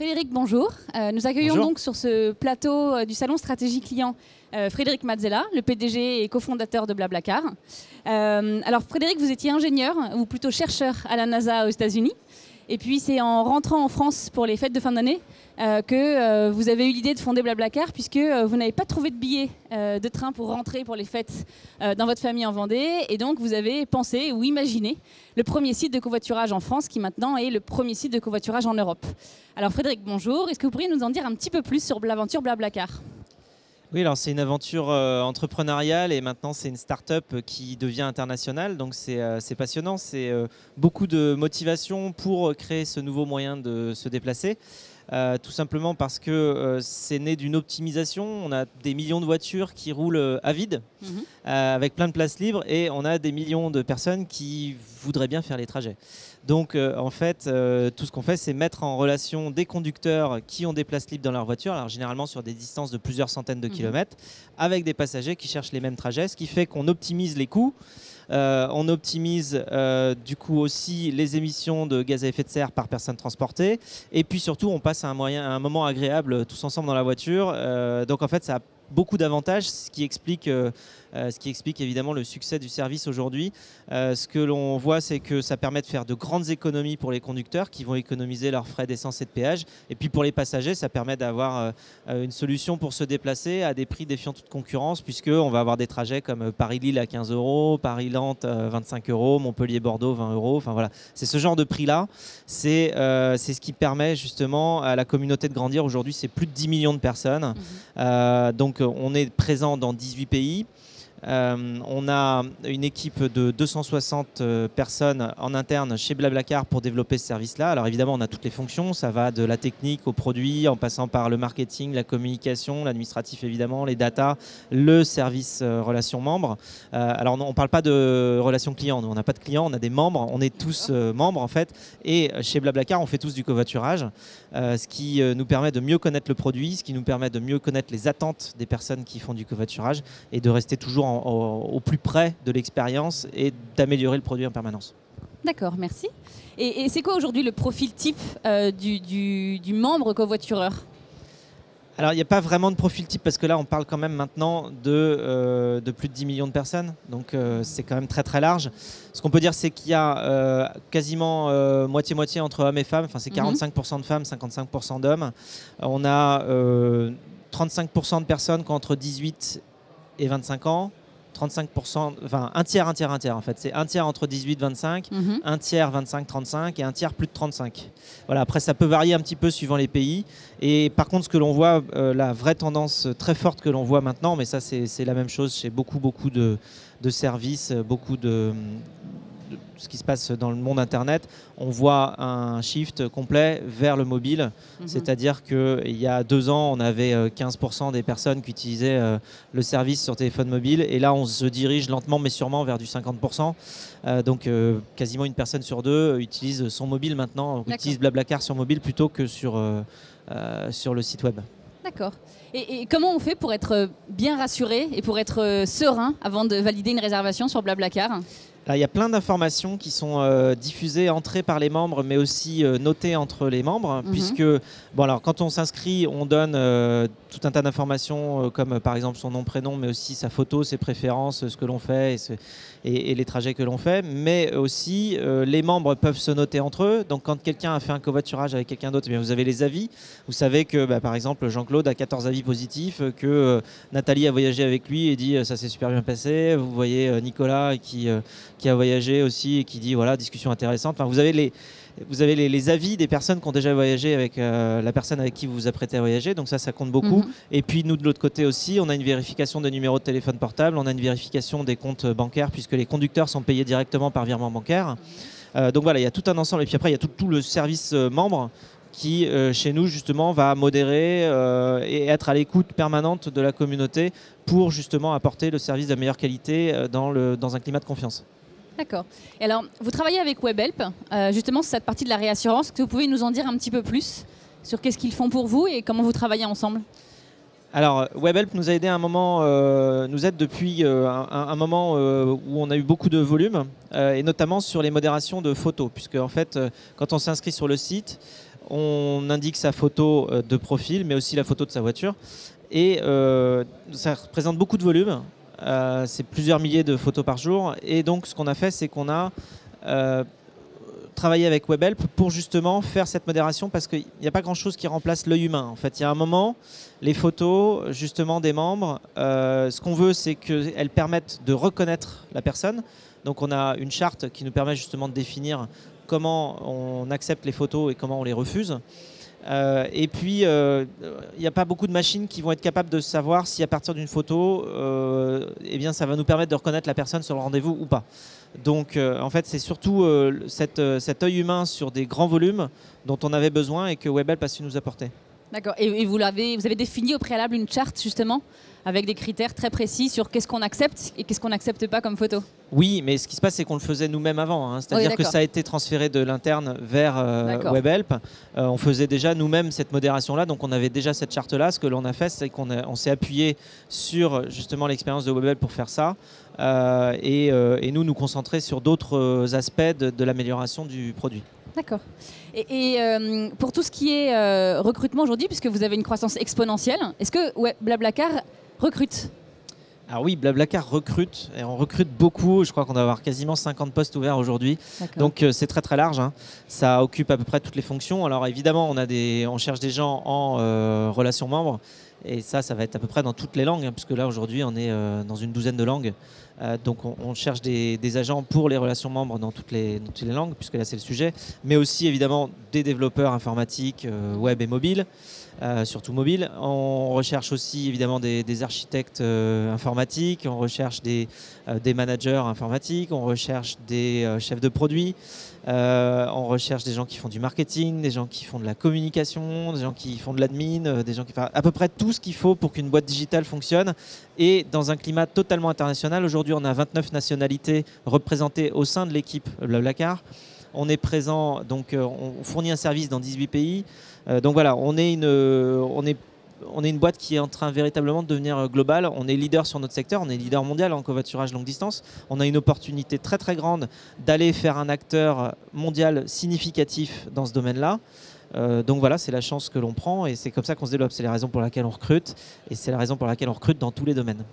Frédéric, bonjour. Nous accueillons Bonjour. donc sur ce plateau du Salon Stratégie Client Frédéric Mazzella, le PDG et cofondateur de Blablacar. Alors Frédéric, vous étiez ingénieur, ou plutôt chercheur à la NASA aux États-Unis. Et puis c'est en rentrant en France pour les fêtes de fin d'année que vous avez eu l'idée de fonder Blablacar, puisque vous n'avez pas trouvé de billets de train pour rentrer pour les fêtes dans votre famille en Vendée. Et donc vous avez pensé ou imaginé le premier site de covoiturage en France, qui maintenant est le premier site de covoiturage en Europe. Alors Frédéric, bonjour. Est-ce que vous pourriez nous en dire un petit peu plus sur l'aventure Blablacar ? Oui, alors c'est une aventure entrepreneuriale et maintenant c'est une start-up qui devient internationale. Donc c'est passionnant, c'est beaucoup de motivation pour créer ce nouveau moyen de se déplacer. Tout simplement parce que c'est né d'une optimisation. On a des millions de voitures qui roulent à vide, avec plein de places libres, et on a des millions de personnes qui voudraient bien faire les trajets. Donc en fait, tout ce qu'on fait, c'est mettre en relation des conducteurs qui ont des places libres dans leur voiture, alors généralement sur des distances de plusieurs centaines de kilomètres, avec des passagers qui cherchent les mêmes trajets, ce qui fait qu'on optimise les coûts. On optimise du coup aussi les émissions de gaz à effet de serre par personne transportée, et puis surtout on passe à un moment agréable tous ensemble dans la voiture. Donc en fait ça a beaucoup d'avantages, ce qui explique évidemment le succès du service aujourd'hui. Ce que l'on voit, c'est que ça permet de faire de grandes économies pour les conducteurs qui vont économiser leurs frais d'essence et de péage, et puis pour les passagers ça permet d'avoir une solution pour se déplacer à des prix défiant toute concurrence, puisqu'on va avoir des trajets comme Paris-Lille à 15 €, Paris-Nantes 25 €, Montpellier-Bordeaux 20 €. Enfin voilà, c'est ce genre de prix-là. C'est ce qui permet justement à la communauté de grandir. Aujourd'hui, c'est plus de 10 millions de personnes. Donc on est présent dans 18 pays. On a une équipe de 260 personnes en interne chez Blablacar pour développer ce service-là. Alors évidemment, on a toutes les fonctions. Ça va de la technique au produit, en passant par le marketing, la communication, l'administratif évidemment, les data, le service relations membres. Alors on ne parle pas de relations clients. Nous, on n'a pas de clients, on a des membres. On est tous membres en fait. Et chez Blablacar, on fait tous du covoiturage, ce qui nous permet de mieux connaître le produit, ce qui nous permet de mieux connaître les attentes des personnes qui font du covoiturage et de rester toujours au plus près de l'expérience et d'améliorer le produit en permanence. D'accord, merci. Et c'est quoi aujourd'hui le profil type du membre covoitureur ? Alors il n'y a pas vraiment de profil type, parce que là on parle quand même maintenant de plus de 10 millions de personnes, donc c'est quand même très très large. Ce qu'on peut dire, c'est qu'il y a quasiment moitié-moitié entre hommes et femmes, enfin c'est 45% de femmes, 55% d'hommes. On a 35% de personnes qui ont entre 18 et 25 ans, 35%, enfin un tiers en fait. C'est un tiers entre 18 et 25, un tiers 25-35 et un tiers plus de 35. Voilà, après ça peut varier un petit peu suivant les pays. Et par contre, ce que l'on voit, la vraie tendance très forte que l'on voit maintenant, mais ça c'est la même chose chez beaucoup de services, beaucoup de ce qui se passe dans le monde Internet, on voit un shift complet vers le mobile. C'est-à-dire qu'il y a 2 ans, on avait 15% des personnes qui utilisaient le service sur téléphone mobile. Et là, on se dirige lentement mais sûrement vers du 50%. Donc quasiment une personne sur 2 utilise son mobile maintenant, utilise Blablacar sur mobile plutôt que sur le site web. D'accord. Et comment on fait pour être bien rassuré et pour être serein avant de valider une réservation sur Blablacar ? Là, il y a plein d'informations qui sont diffusées, entrées par les membres, mais aussi notées entre les membres, puisque alors, quand on s'inscrit, on donne tout un tas d'informations, comme par exemple son nom, prénom, mais aussi sa photo, ses préférences, ce que l'on fait et les trajets que l'on fait. Mais aussi, les membres peuvent se noter entre eux. Donc quand quelqu'un a fait un covoiturage avec quelqu'un d'autre, eh bien, vous avez les avis. Vous savez que par exemple, Jean-Claude a 14 avis positifs, que Nathalie a voyagé avec lui et dit ça s'est super bien passé. Vous voyez Nicolas qui a voyagé aussi et qui dit voilà, discussion intéressante. Enfin, vous avez les avis des personnes qui ont déjà voyagé avec la personne avec qui vous vous apprêtez à voyager, donc ça compte beaucoup. Et puis nous, de l'autre côté aussi, on a une vérification des numéros de téléphone portable, on a une vérification des comptes bancaires, puisque les conducteurs sont payés directement par virement bancaire. Donc voilà, il y a tout un ensemble. Et puis après, il y a tout le service membre qui, chez nous, justement, va modérer et être à l'écoute permanente de la communauté pour justement apporter le service de meilleure qualité dans un climat de confiance. D'accord. Et alors, vous travaillez avec Webhelp, justement, c'est cette partie de la réassurance. Est-ce que vous pouvez nous en dire un petit peu plus sur qu'est-ce qu'ils font pour vous et comment vous travaillez ensemble ? Alors, Webhelp nous a aidé nous aide depuis un moment où on a eu beaucoup de volume, et notamment sur les modérations de photos, puisque en fait, quand on s'inscrit sur le site, on indique sa photo de profil, mais aussi la photo de sa voiture. Et ça représente beaucoup de volume. C'est plusieurs milliers de photos par jour. Et donc, ce qu'on a fait, c'est qu'on a travaillé avec WebHelp pour justement faire cette modération, parce qu'il n'y a pas grand-chose qui remplace l'œil humain. En fait, il y a un moment, les photos justement des membres, ce qu'on veut, c'est qu'elles permettent de reconnaître la personne. Donc, on a une charte qui nous permet justement de définir comment on accepte les photos et comment on les refuse. Et puis, il n'y a pas beaucoup de machines qui vont être capables de savoir si à partir d'une photo, eh bien, ça va nous permettre de reconnaître la personne sur le rendez-vous ou pas. Donc, en fait, c'est surtout cet œil humain sur des grands volumes dont on avait besoin et que WebHelp a su nous apporter. D'accord. Et vous avez défini au préalable une charte, justement, avec des critères très précis sur qu'est-ce qu'on accepte et qu'est-ce qu'on n'accepte pas comme photo? Oui, mais ce qui se passe, c'est qu'on le faisait nous-mêmes avant. Hein. C'est-à-dire que ça a été transféré de l'interne vers WebHelp. On faisait déjà nous-mêmes cette modération-là, donc on avait déjà cette charte-là. Ce que l'on a fait, c'est qu'on s'est appuyé sur justement l'expérience de WebHelp pour faire ça. Et nous concentrer sur d'autres aspects de l'amélioration du produit. D'accord. Et pour tout ce qui est recrutement aujourd'hui, puisque vous avez une croissance exponentielle, est-ce que Blablacar recrute? Alors oui, Blablacar recrute, et on recrute beaucoup. Je crois qu'on doit avoir quasiment 50 postes ouverts aujourd'hui. Donc c'est très très large. Hein. Ça occupe à peu près toutes les fonctions. Alors évidemment, on cherche des gens en relations membres. Et ça va être à peu près dans toutes les langues, hein, puisque là aujourd'hui on est dans une douzaine de langues. Donc on cherche des agents pour les relations membres dans toutes les langues, puisque là c'est le sujet. Mais aussi évidemment des développeurs informatiques, web et mobile. Surtout mobile. On recherche aussi évidemment des architectes informatiques, on recherche des managers informatiques, on recherche des chefs de produits, on recherche des gens qui font du marketing, des gens qui font de la communication, des gens qui font de l'admin, des gens qui font à peu près tout ce qu'il faut pour qu'une boîte digitale fonctionne. Et dans un climat totalement international, aujourd'hui on a 29 nationalités représentées au sein de l'équipe Blablacar. On est présent, donc on fournit un service dans 18 pays. Donc voilà, on est une boîte qui est en train véritablement de devenir globale. On est leader sur notre secteur, on est leader mondial en covoiturage longue distance. On a une opportunité très très grande d'aller faire un acteur mondial significatif dans ce domaine-là. Donc voilà, c'est la chance que l'on prend et c'est comme ça qu'on se développe. C'est la raison pour laquelle on recrute et c'est la raison pour laquelle on recrute dans tous les domaines.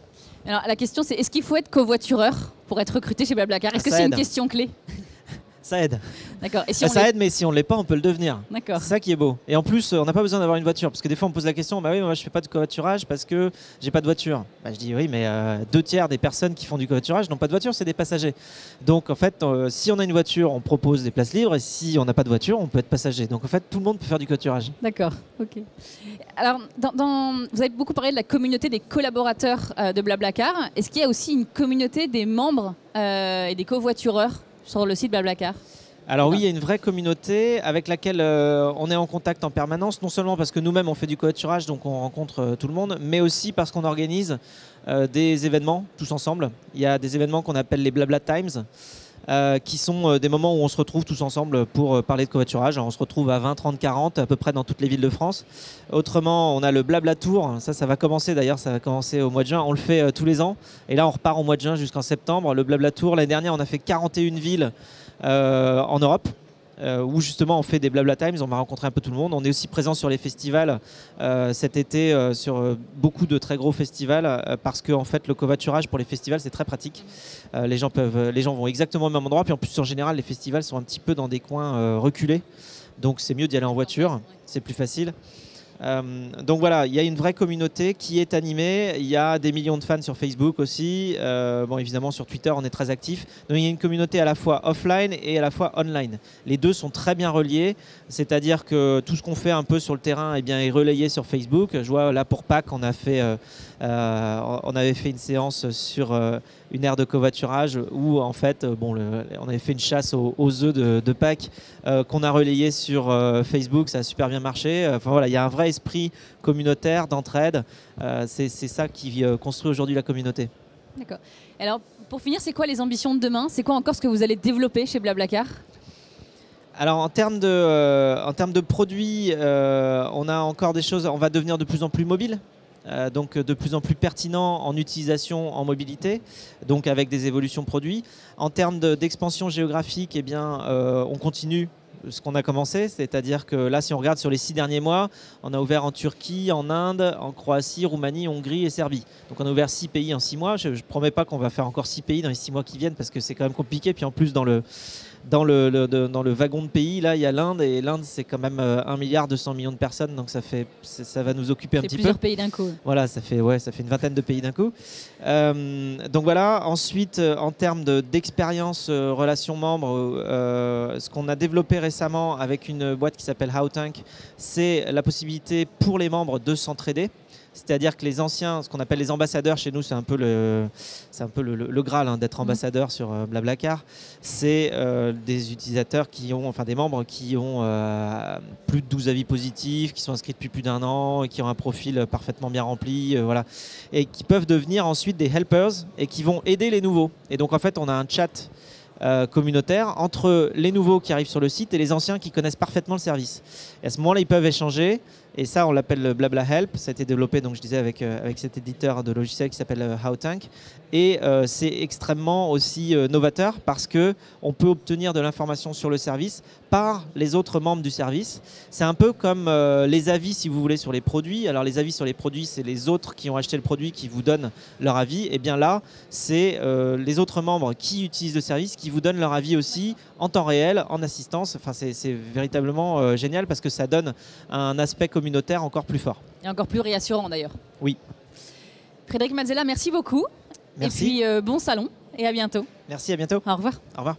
Alors la question c'est, est-ce qu'il faut être covoitureur pour être recruté chez Blablacar? Est-ce que c'est une question clé? Ça aide. D'accord. Et ça aide, mais si on ne l'est pas, on peut le devenir. D'accord. C'est ça qui est beau. Et en plus, on n'a pas besoin d'avoir une voiture. Parce que des fois, on me pose la question, bah oui, moi je fais pas de covoiturage parce que j'ai pas de voiture. Bah, je dis oui, mais 2/3 des personnes qui font du covoiturage n'ont pas de voiture, c'est des passagers. Donc en fait, si on a une voiture, on propose des places libres. Et si on n'a pas de voiture, on peut être passager. Donc en fait, tout le monde peut faire du covoiturage. D'accord. Ok. Alors, vous avez beaucoup parlé de la communauté des collaborateurs de Blablacar. Est-ce qu'il y a aussi une communauté des membres et des covoitureurs sur le site Blablacar? Alors oui, il y a une vraie communauté avec laquelle on est en contact en permanence, non seulement parce que nous-mêmes on fait du covoiturage, donc on rencontre tout le monde, mais aussi parce qu'on organise des événements tous ensemble. Il y a des événements qu'on appelle les Blabla Times, qui sont des moments où on se retrouve tous ensemble pour parler de covoiturage. Alors, on se retrouve à 20, 30, 40, à peu près dans toutes les villes de France. Autrement, on a le Blabla Tour, ça va commencer d'ailleurs, ça va commencer au mois de juin, on le fait tous les ans. Et là on repart au mois de juin jusqu'en septembre. Le Blabla Tour, l'année dernière on a fait 41 villes en Europe, où justement on fait des Blabla Times, on va rencontrer un peu tout le monde. On est aussi présent sur les festivals cet été, sur beaucoup de très gros festivals, parce que en fait le covoiturage pour les festivals c'est très pratique. Les gens vont exactement au même endroit, puis en plus en général les festivals sont un petit peu dans des coins reculés, donc c'est mieux d'y aller en voiture, c'est plus facile. Donc voilà, il y a une vraie communauté qui est animée. Il y a des millions de fans sur Facebook aussi. Bon, évidemment, sur Twitter, on est très actif. Donc il y a une communauté à la fois offline et à la fois online. Les deux sont très bien reliés. C'est-à-dire que tout ce qu'on fait un peu sur le terrain, eh bien, est relayé sur Facebook. Je vois là pour Pâques, on avait fait une séance sur une aire de covoiturage où en fait, on avait fait une chasse aux œufs de Pâques qu'on a relayé sur Facebook. Ça a super bien marché. Enfin voilà, il y a un vrai esprit communautaire, d'entraide. C'est ça qui construit aujourd'hui la communauté. D'accord. Alors, pour finir, c'est quoi les ambitions de demain? C'est quoi encore ce que vous allez développer chez Blablacar? Alors en termes de produits, on a encore des choses. On va devenir de plus en plus mobile. Donc de plus en plus pertinent en utilisation en mobilité, donc avec des évolutions produits. En termes d'expansion géographique, eh bien, on continue ce qu'on a commencé, c'est-à-dire que là, si on regarde sur les 6 derniers mois, on a ouvert en Turquie, en Inde, en Croatie, Roumanie, Hongrie et Serbie. Donc on a ouvert 6 pays en 6 mois. Je ne promets pas qu'on va faire encore 6 pays dans les 6 mois qui viennent parce que c'est quand même compliqué. Puis en plus, dans le wagon de pays, là, il y a l'Inde, et l'Inde, c'est quand même 1,2 milliard de personnes, donc ça va nous occuper un petit peu. C'est plusieurs pays d'un coup. Voilà, ça fait une vingtaine de pays d'un coup. Donc voilà, ensuite, en termes d'expérience relation membres, ce qu'on a développé récemment avec une boîte qui s'appelle HowTank, c'est la possibilité pour les membres de s'entraider. C'est-à-dire que les anciens, ce qu'on appelle les ambassadeurs, chez nous, c'est un peu le Graal hein, d'être ambassadeur sur Blablacar. C'est des utilisateurs des membres qui ont plus de 12 avis positifs, qui sont inscrits depuis plus d'1 an, et qui ont un profil parfaitement bien rempli, voilà. Et qui peuvent devenir ensuite des helpers et qui vont aider les nouveaux. Et donc, en fait, on a un chat communautaire entre les nouveaux qui arrivent sur le site et les anciens qui connaissent parfaitement le service. Et à ce moment-là, ils peuvent échanger. Et ça, on l'appelle le Blabla Help. Ça a été développé, donc je disais, avec cet éditeur de logiciels qui s'appelle HowTank. Et c'est extrêmement aussi novateur parce qu'on peut obtenir de l'information sur le service par les autres membres du service. C'est un peu comme les avis, si vous voulez, sur les produits. Alors les avis sur les produits, c'est les autres qui ont acheté le produit qui vous donnent leur avis. Et bien là, c'est les autres membres qui utilisent le service qui vous donnent leur avis aussi en temps réel, en assistance. Enfin, c'est véritablement génial parce que ça donne un aspect communautaire encore plus fort. Et encore plus réassurant d'ailleurs. Oui. Frédéric Mazzella, merci beaucoup. Merci. Et puis bon salon et à bientôt. Merci, à bientôt. Au revoir. Au revoir.